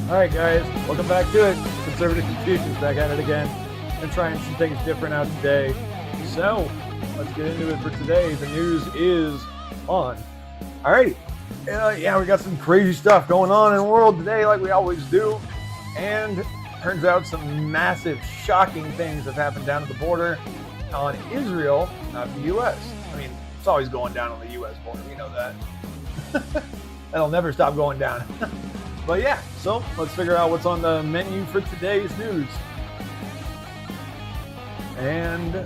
All right, guys, welcome back to it. Conservative Confusion's back at it again and trying some things different out today. So let's get into it for today. The news is on. All right. We got some crazy stuff going on in the world today, like we always do. And turns out some massive, shocking things have happened down at the border on Israel, not the U.S. I mean, it's always going down on the U.S. border. We know that. That'll never stop going down. But yeah, so let's figure out what's on the menu for today's news. And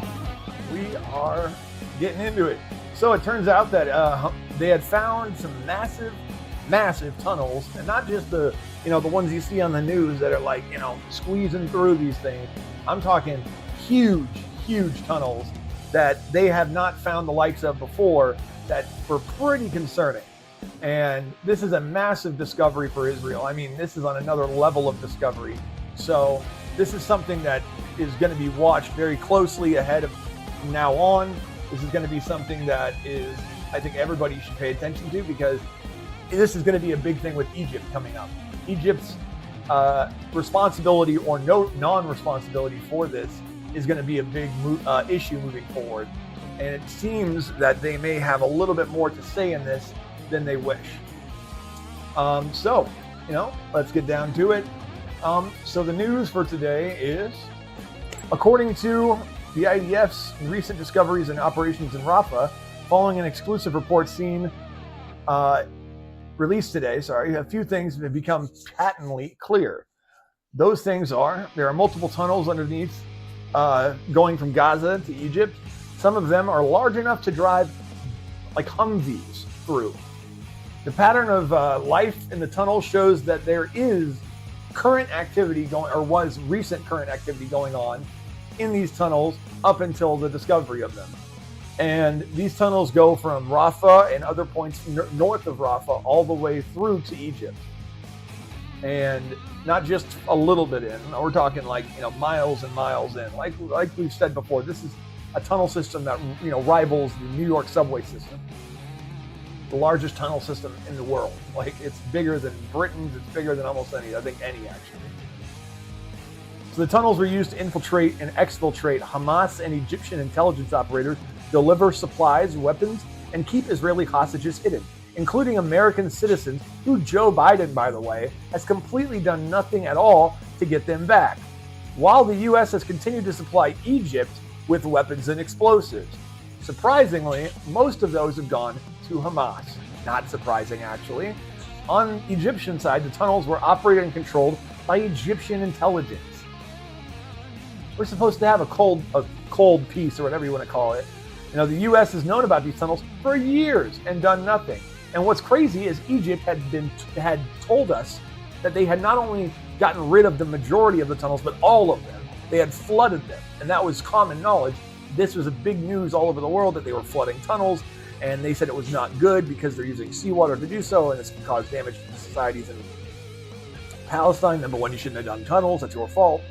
we are getting into it. So it turns out that they had found some massive tunnels, and not just the ones you see on the news that are like, squeezing through these things. I'm talking huge tunnels that they have not found the likes of before, that were pretty concerning. And this is a massive discovery for Israel. I mean, this is on another level of discovery. So this is something that is going to be watched very closely ahead of from now on. This is going to be something that I think everybody should pay attention to, because this is going to be a big thing with Egypt coming up. Egypt's responsibility or non-responsibility for this is going to be a big issue moving forward. And it seems that they may have a little bit more to say in this than they wish. Let's get down to it. So the news for today is, according to the IDF's recent discoveries and operations in Rafah, following an exclusive report released today, a few things have become patently clear. Those things are, there are multiple tunnels underneath going from Gaza to Egypt. Some of them are large enough to drive like Humvees through. The pattern of life in the tunnel shows that there is current activity going, or was recent current activity going on in these tunnels up until the discovery of them. And these tunnels go from Rafah and other points north of Rafah all the way through to Egypt. And not just a little bit in, we're talking miles and miles in. Like we've said before, this is a tunnel system that rivals the New York subway system. The largest tunnel system in the world. Like, it's bigger than Britain's, it's bigger than almost any actually. So the tunnels were used to infiltrate and exfiltrate Hamas and Egyptian intelligence operators, deliver supplies, weapons, and keep Israeli hostages hidden, including American citizens who Joe Biden, by the way, has completely done nothing at all to get them back, while the U.S. has continued to supply Egypt with weapons and explosives. Surprisingly, most of those have gone to Hamas. Not surprising, actually. On the Egyptian side, the tunnels were operated and controlled by Egyptian intelligence. We're supposed to have a cold peace, or whatever you want to call it. The U.S. has known about these tunnels for years and done nothing. And what's crazy is Egypt had told us that they had not only gotten rid of the majority of the tunnels, but all of them. They had flooded them, and that was common knowledge. This was a big news all over the world that they were flooding tunnels, and they said it was not good because they're using seawater to do so, and it's can cause damage to the societies in Palestine. Number one, you shouldn't have done tunnels. That's your fault.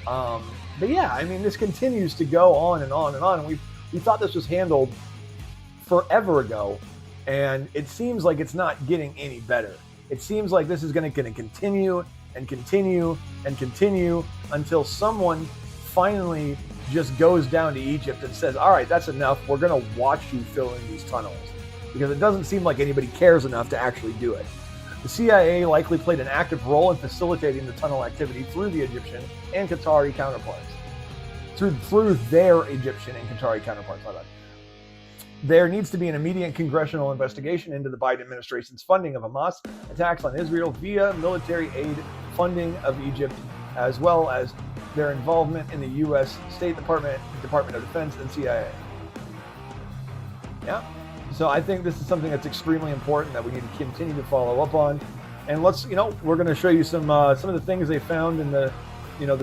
But yeah, I mean, this continues to go on and on and on. And we thought this was handled forever ago, and it seems like it's not getting any better. It seems like this is going to continue and continue and continue until someone finally just goes down to Egypt and says, all right, that's enough. We're going to watch you fill in these tunnels, because it doesn't seem like anybody cares enough to actually do it. The CIA likely played an active role in facilitating the tunnel activity through the Egyptian and Qatari counterparts. Through their Egyptian and Qatari counterparts. There needs to be an immediate congressional investigation into the Biden administration's funding of Hamas attacks on Israel via military aid funding of Egypt, as well as their involvement in the U.S. State Department, Department of Defense, and CIA. Yeah. So I think this is something that's extremely important that we need to continue to follow up on. And we're going to show you some of the things they found in the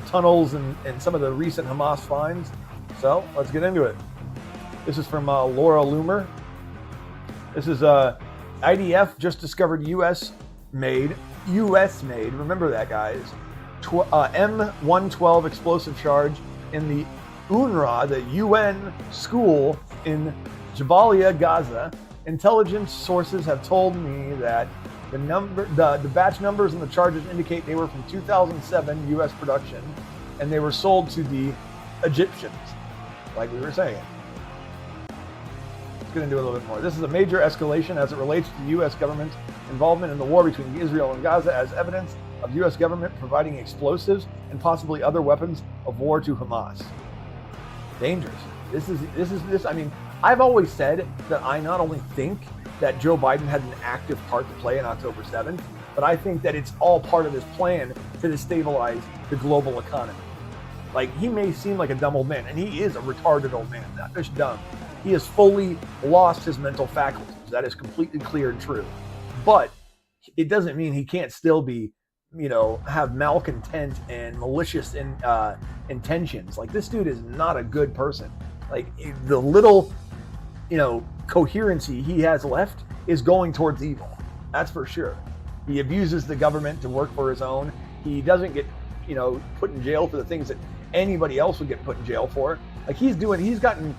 tunnels and some of the recent Hamas finds. So let's get into it. This is from Laura Loomer. This is IDF just discovered U.S. made. Remember that, guys. M112 explosive charge in the UNRWA, the UN school in Jabalia, Gaza. Intelligence sources have told me that The batch numbers and the charges indicate they were from 2007 U.S. production, and they were sold to the Egyptians, like we were saying. Let's get into it a little bit more. This is a major escalation as it relates to the U.S. government's involvement in the war between Israel and Gaza, as evidence of the U.S. government providing explosives and possibly other weapons of war to Hamas. Dangerous. This. I mean, I've always said that I not only think that Joe Biden had an active part to play in October 7th, but I think that it's all part of his plan to destabilize the global economy. Like, he may seem like a dumb old man, and he is a retarded old man, not just dumb. He has fully lost his mental faculties. That is completely clear and true. But it doesn't mean he can't still be, have malcontent and malicious intentions. Like, this dude is not a good person. Like, the little, coherency he has left is going towards evil. That's for sure. He abuses the government to work for his own. He doesn't get, put in jail for the things that anybody else would get put in jail for. Like, he's gotten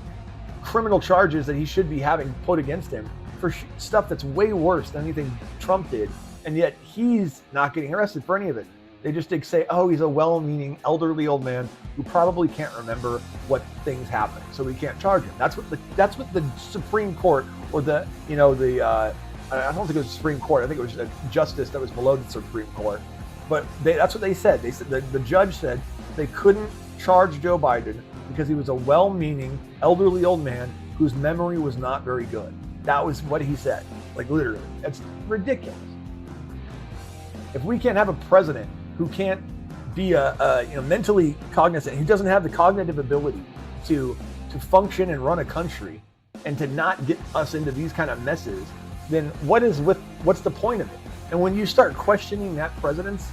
criminal charges that he should be having put against him for stuff that's way worse than anything Trump did. And yet he's not getting arrested for any of it. They just say, oh, he's a well-meaning elderly old man who probably can't remember what things happened, so we can't charge him. That's what the Supreme Court, or I don't think it was the Supreme Court. I think it was a justice that was below the Supreme Court. But that's what they said. They said the judge said they couldn't charge Joe Biden because he was a well-meaning elderly old man whose memory was not very good. That was what he said. Like, literally, that's ridiculous. If we can't have a president who can't be mentally cognizant, who doesn't have the cognitive ability to function and run a country, and to not get us into these kind of messes, then what's the point of it? And when you start questioning that president's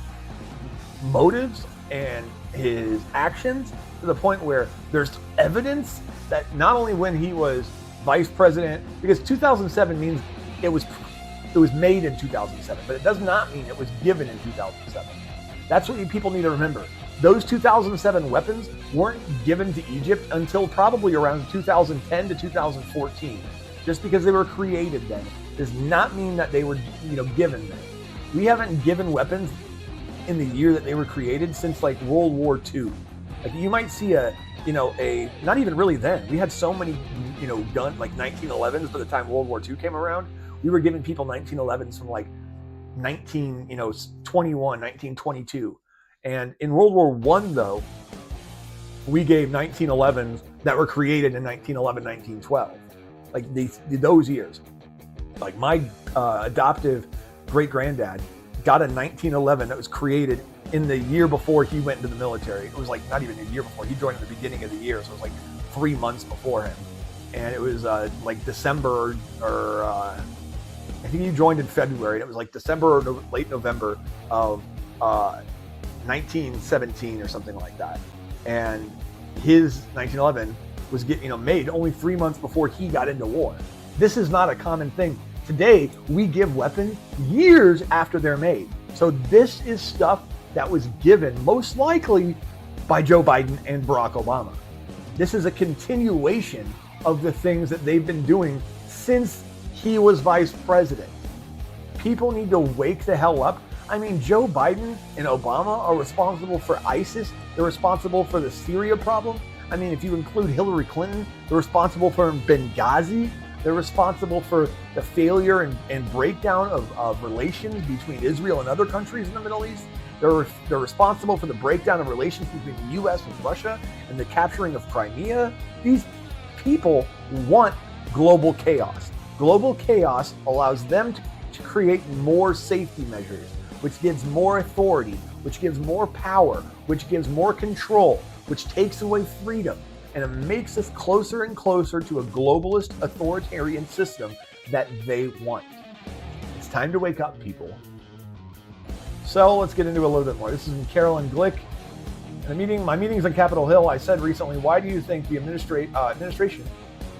motives and his actions to the point where there's evidence that not only when he was vice president, because 2007 means it was made in 2007, but it does not mean it was given in 2007. That's what you people need to remember. Those 2007 weapons weren't given to Egypt until probably around 2010 to 2014. Just because they were created then does not mean that they were, given then. We haven't given weapons in the year that they were created since like World War II. Like, you might see not even really then. We had so many, gun like 1911s by the time World War II came around. We were giving people 1911s from like 1921, 1922. And in World War I, though, we gave 1911s that were created in 1911, 1912. Like, those years. Like, my adoptive great-granddad got a 1911 that was created in the year before he went into the military. It was like not even a year before. He joined at the beginning of the year, so it was like 3 months before him. And it was like December or I think he joined in February. And it was like December or late November of 1917 or something like that. And his 1911 was made only 3 months before he got into war. This is not a common thing. Today, we give weapons years after they're made. So this is stuff that was given most likely by Joe Biden and Barack Obama. This is a continuation of the things that they've been doing since he was vice president. People need to wake the hell up. I mean, Joe Biden and Obama are responsible for ISIS. They're responsible for the Syria problem. I mean, if you include Hillary Clinton, they're responsible for Benghazi. They're responsible for the failure and breakdown of relations between Israel and other countries in the Middle East. They're responsible for the breakdown of relations between the U.S. and Russia and the capturing of Crimea. These people want global chaos. Global chaos allows them to create more safety measures, which gives more authority, which gives more power, which gives more control, which takes away freedom. And it makes us closer and closer to a globalist authoritarian system that they want. It's time to wake up, people. So let's get into a little bit more. This is from Carolyn Glick. In my meetings on Capitol Hill, I said recently, why do you think the administration,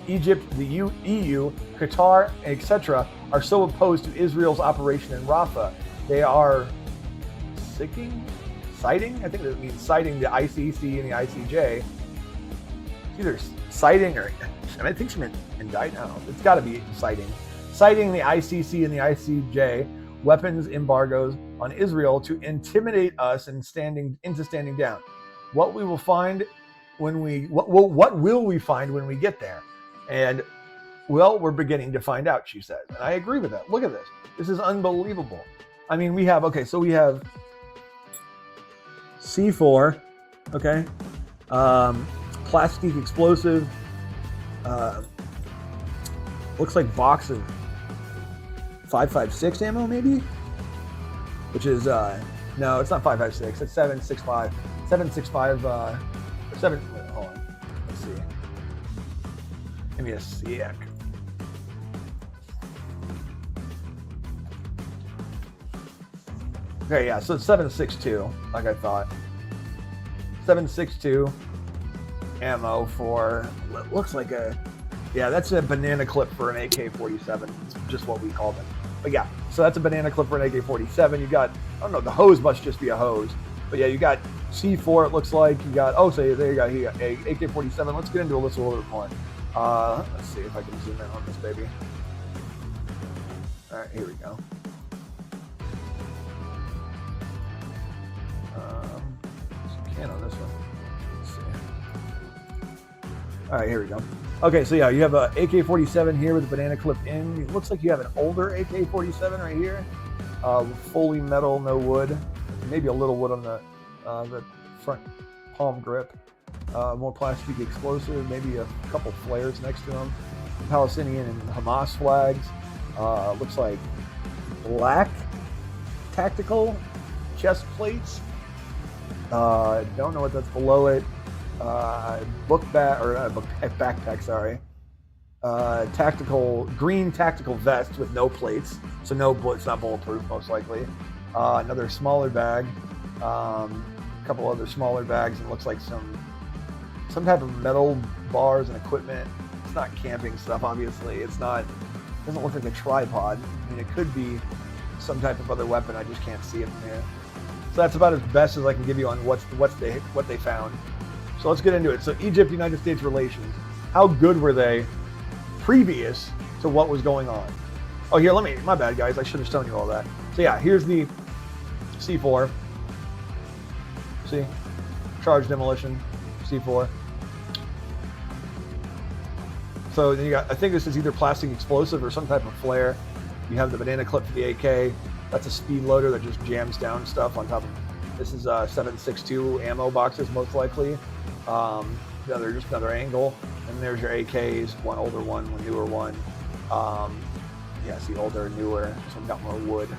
Egypt, the EU, Qatar, etc., are so opposed to Israel's operation in Rafah? They are citing? I think that means citing the ICC and the ICJ. It's either citing or, I think she meant indict. I don't know. It's got to be citing the ICC and the ICJ weapons embargoes on Israel to intimidate us into standing down. What we will find when what will we find when we get there? And well, we're beginning to find out, she says. And I agree with that. Look at this. This is unbelievable. I mean, we have C4, okay, plastic explosive, looks like box of 5.56 ammo, maybe, which is no, it's not 5.56, it's 7.65, 7. Wait, hold on, let's see. Give me a sec. Okay, yeah, so it's 7.62, like I thought. 7.62 ammo for what looks like that's a banana clip for an AK-47. It's just what we call them. But yeah, so that's a banana clip for an AK-47. You got, I don't know, the hose must just be a hose. But yeah, you got C4, it looks like. You got, so there you go, you got a AK-47. Let's get into this a little bit more. Let's see if I can zoom in on this baby. All right, here we go. Can on this one. Let's see. All right, here we go. Okay, so yeah, you have a AK-47 here with a banana clip in. It looks like you have an older AK-47 right here, fully metal, no wood. Maybe a little wood on the front palm grip. More plastic explosive. Maybe a couple flares next to them. Palestinian and Hamas flags. Looks like black tactical chest plates. Don't know what that's below it. Backpack, sorry. Green tactical vest with no plates, so it's not bulletproof, most likely. Another smaller bag, a couple other smaller bags. It looks like some type of metal bars and equipment. It's not camping stuff, obviously. It doesn't look like a tripod. I mean, it could be some type of other weapon. I just can't see it from here. So that's about as best as I can give you on what they found. So let's get into it. So Egypt-United States relations. How good were they previous to what was going on? Oh, here, my bad, guys. I should have shown you all that. So yeah, here's the C4. See? Charge demolition, C4. So then you got, I think this is either plastic explosive or some type of flare. You have the banana clip for the AK. That's a speed loader that just jams down stuff on top of. This is 7.62 ammo boxes, most likely. Just another angle. And there's your AKs, one older one newer one. See, older and newer. So we've got more wood.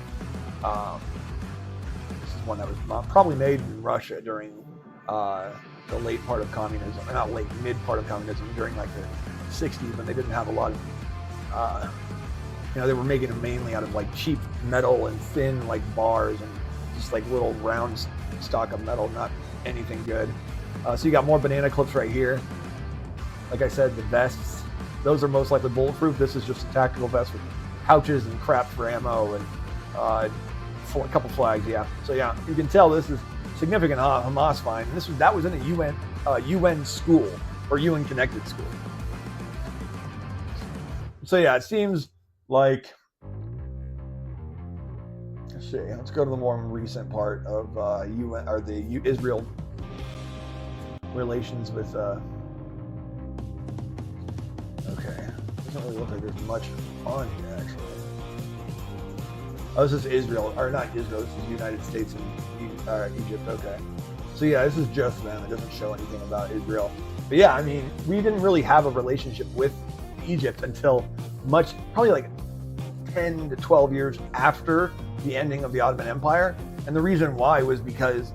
This is one that was probably made in Russia during the late part of communism. Or not late, mid part of communism, during like the 60s, when they didn't have a lot of they were making them mainly out of like cheap metal and thin like bars and just like little round stock of metal, not anything good. So you got more banana clips right here. Like I said, the vests, those are most likely bulletproof. This is just a tactical vest with pouches and crap for ammo and a couple flags. Yeah. So yeah, you can tell this is significant Hamas find. That was in a UN school or UN connected school. So yeah, it seems like, let's go to the more recent part of UN or the Israel relations with. Okay, doesn't really look like there's much on here actually. Oh, this is Israel, or not Israel. This is United States and Egypt. Okay, so yeah, this is just them. It doesn't show anything about Israel. But yeah, I mean, we didn't really have a relationship with Egypt until probably like 10 to 12 years after the ending of the Ottoman Empire. And the reason why was because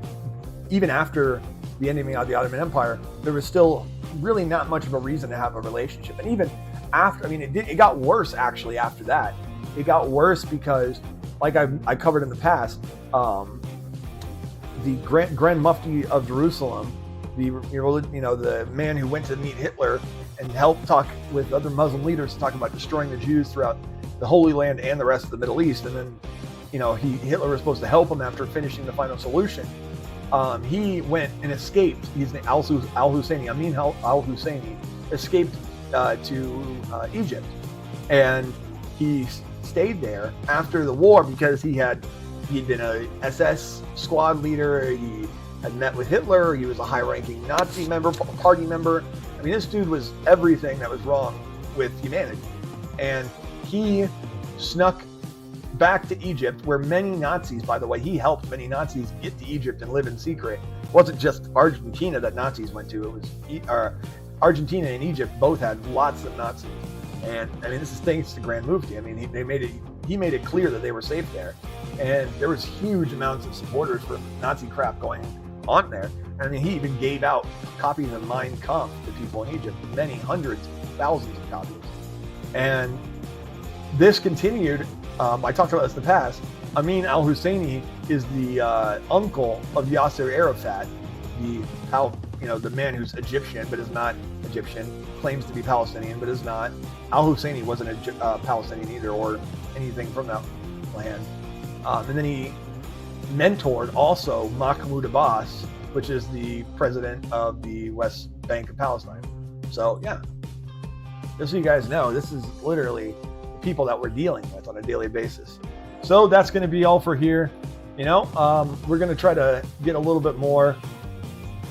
even after the ending of the Ottoman Empire, there was still really not much of a reason to have a relationship. And even after, it got worse actually after that. It got worse because, like I covered in the past, the Grand Mufti of Jerusalem, the man who went to meet Hitler and helped talk with other Muslim leaders to talk about destroying the Jews throughout the Holy Land and the rest of the Middle East. And then, Hitler was supposed to help him after finishing the final solution. He went and escaped. He's al-Husseini, Amin al-Husseini, escaped to Egypt. And he stayed there after the war because he'd been a SS squad leader. He had met with Hitler. He was a high-ranking Nazi party member. I mean, this dude was everything that was wrong with humanity. And he snuck back to Egypt, where many Nazis, by the way, he helped many Nazis get to Egypt and live in secret. It wasn't just Argentina that Nazis went to. It was Argentina and Egypt both had lots of Nazis. And I mean, this is thanks to Grand Mufti. I mean, he made it clear that they were safe there. And there was huge amounts of supporters for Nazi crap going on there. I mean, he even gave out copies of Mein Kampf to people in Egypt, many hundreds, thousands of copies. And this continued. I talked about this in the past. Amin al-Husseini is the uncle of Yasser Arafat, the man who's Egyptian but is not Egyptian, claims to be Palestinian but is not. Al-Husseini wasn't a Palestinian either, or anything from that land. And then he mentored also Mahmoud Abbas, which is the president of the West Bank of Palestine. So yeah, just so you guys know, this is literally people that we're dealing with on a daily basis. So that's going to be all for here. We're going to try to get a little bit more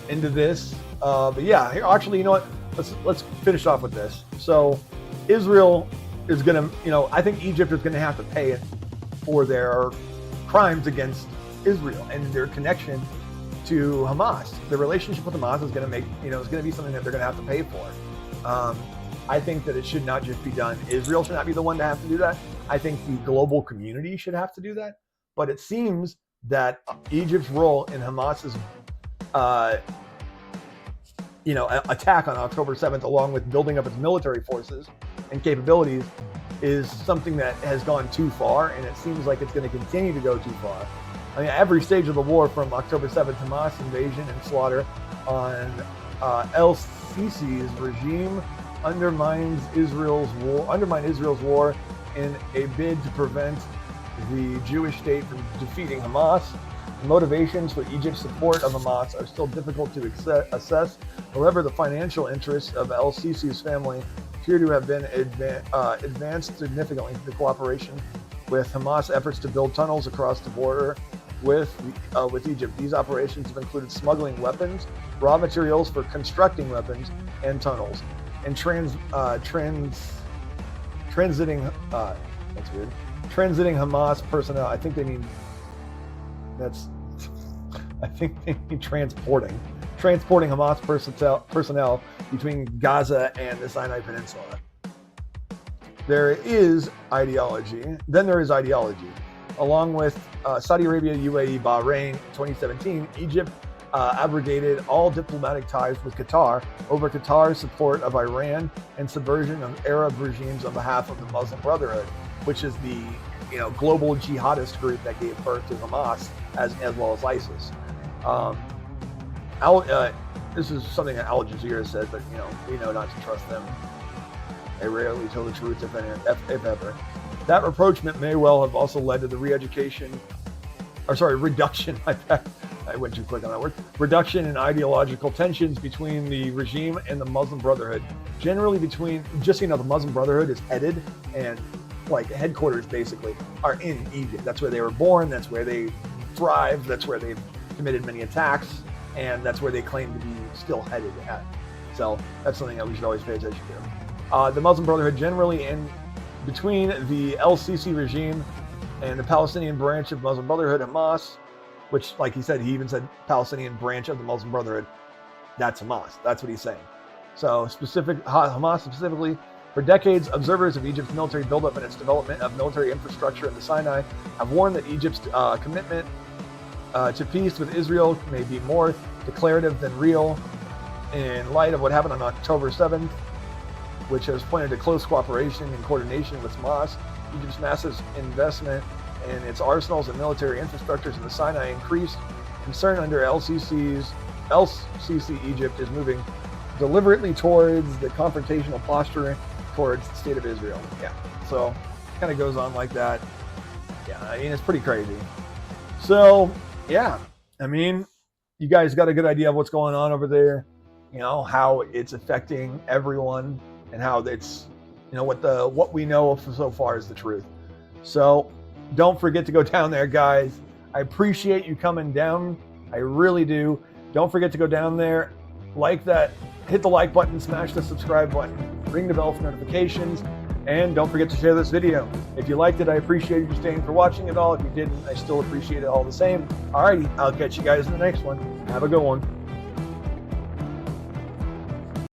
into this. But yeah, here, actually, you know what? Let's finish off with this. So Israel is going to, I think Egypt is going to have to pay for their crimes against Israel and their connection to Hamas. The relationship with Hamas is going to is going to be something that they're going to have to pay for. I think that it should not just be done. Israel should not be the one to have to do that. I think the global community should have to do that. But it seems that Egypt's role in Hamas's, attack on October 7th, along with building up its military forces and capabilities, is something that has gone too far, and it seems like it's going to continue to go too far. I mean, every stage of the war, from October 7th, Hamas invasion and slaughter on El-Sisi's regime undermined Israel's war in a bid to prevent the Jewish state from defeating Hamas. The motivations for Egypt's support of Hamas are still difficult to assess. However, the financial interests of El-Sisi's family appear to have been advanced significantly through cooperation with Hamas efforts to build tunnels across the border with Egypt. These operations have included smuggling weapons, raw materials for constructing weapons, and tunnels, and transiting Hamas personnel. I think they mean transporting Hamas personnel between Gaza and the Sinai Peninsula. There is ideology. Along with Saudi Arabia, UAE, Bahrain, 2017, Egypt abrogated all diplomatic ties with Qatar over Qatar's support of Iran and subversion of Arab regimes on behalf of the Muslim Brotherhood, which is the global jihadist group that gave birth to Hamas as well as ISIS. This is something that Al Jazeera said, but we know not to trust them. They rarely tell the truth, if ever. That rapprochement may well have also led to the reduction. I went too quick on that word. Reduction in ideological tensions between the regime and the Muslim Brotherhood. Generally the Muslim Brotherhood is headed and headquarters basically are in Egypt. That's where they were born. That's where they thrive. That's where they've committed many attacks. And that's where they claim to be still headed at. So that's something that we should always pay attention to. The Muslim Brotherhood generally in between the El-Sisi regime and the Palestinian branch of Muslim Brotherhood, Hamas, which, like he said, he even said Palestinian branch of the Muslim Brotherhood. That's Hamas. That's what he's saying. So Hamas specifically, for decades, observers of Egypt's military buildup and its development of military infrastructure in the Sinai have warned that Egypt's commitment to peace with Israel may be more declarative than real. In light of what happened on October 7th, which has pointed to close cooperation and coordination with Hamas, Egypt's massive investment in its arsenals and military infrastructures in the Sinai increased concern under El-Sisi. Egypt is moving deliberately towards the confrontational posture towards the state of Israel. Yeah, so kind of goes on like that. Yeah, I mean, it's pretty crazy. So yeah, I mean, you guys got a good idea of what's going on over there, how it's affecting everyone and how it's, what we know so far is the truth. So don't forget to go down there, guys. I appreciate you coming down. I really do. Don't forget to go down there, like that, hit the like button, smash the subscribe button, ring the bell for notifications, and don't forget to share this video. If you liked it, I appreciate you staying for watching it all. If you didn't, I still appreciate it all the same. Alrighty, I'll catch you guys in the next one. Have a good one.